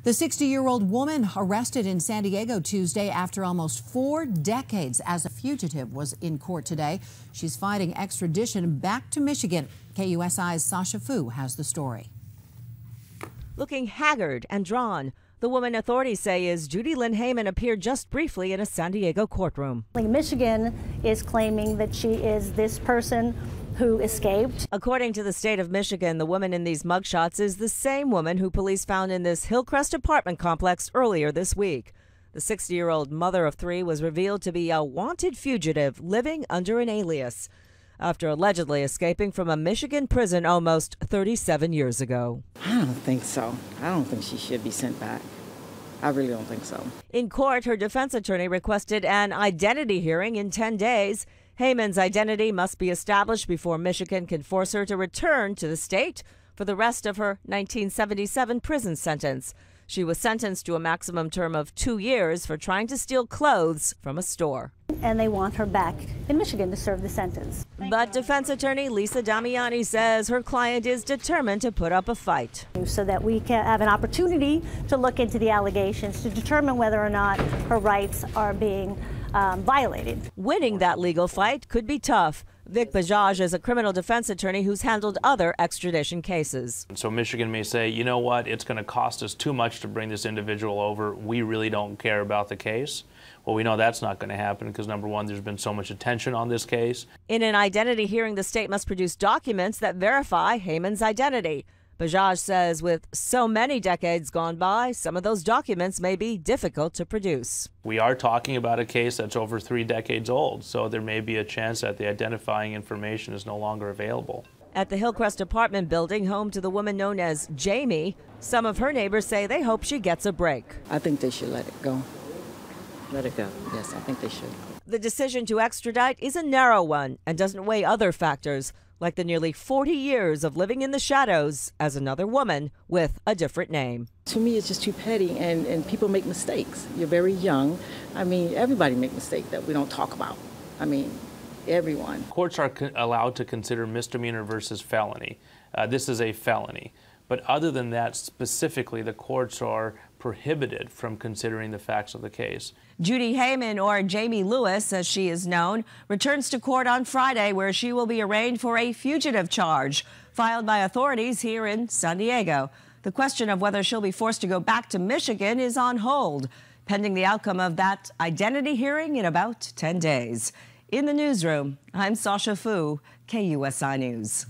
The 60-year-old woman arrested in San Diego Tuesday after almost 4 decades as a fugitive was in court today. She's fighting extradition back to Michigan. KUSI's Sasha Fu has the story. Looking haggard and drawn, the woman authorities say is Judy Lynn Heyman appeared just briefly in a San Diego courtroom. Michigan is claiming that she is this person who escaped. According to the state of Michigan, the woman in these mugshots is the same woman who police found in this Hillcrest apartment complex earlier this week. The 60-year-old mother of 3 was revealed to be a wanted fugitive living under an alias after allegedly escaping from a Michigan prison almost 37 years ago. I don't think so. I don't think she should be sent back. I really don't think so. In court, her defense attorney requested an identity hearing in 10 days. Heyman's identity must be established before Michigan can force her to return to the state for the rest of her 1977 prison sentence. She was sentenced to a maximum term of 2 years for trying to steal clothes from a store. And they want her back in Michigan to serve the sentence. But defense attorney Lisa Damiani says her client is determined to put up a fight. So that we can have an opportunity to look into the allegations to determine whether or not her rights are being violated. Winning that legal fight could be tough. Vic Bajaj is a criminal defense attorney who's handled other extradition cases. So Michigan may say, you know what, it's going to cost us too much to bring this individual over. We really don't care about the case. Well, we know that's not going to happen because, number one, there's been so much attention on this case. In an identity hearing, the state must produce documents that verify Heyman's identity. Bajaj says with so many decades gone by, some of those documents may be difficult to produce. We are talking about a case that's over 3 decades old, so there may be a chance that the identifying information is no longer available. At the Hillcrest apartment building, home to the woman known as Jamie, some of her neighbors say they hope she gets a break. I think they should let it go. Let it go. Yes, I think they should. The decision to extradite is a narrow one and doesn't weigh other factors, like the nearly 40 years of living in the shadows as another woman with a different name. To me, it's just too petty, and people make mistakes. You're very young. I mean, everybody makes mistakes that we don't talk about. I mean, everyone. Courts are allowed to consider misdemeanor versus felony. This is a felony. But other than that, specifically, the courts are prohibited from considering the facts of the case. Judy Heyman, or Jamie Lewis, as she is known, returns to court on Friday, where she will be arraigned for a fugitive charge filed by authorities here in San Diego. The question of whether she'll be forced to go back to Michigan is on hold, pending the outcome of that identity hearing in about 10 days. In the newsroom, I'm Sasha Fu, KUSI News.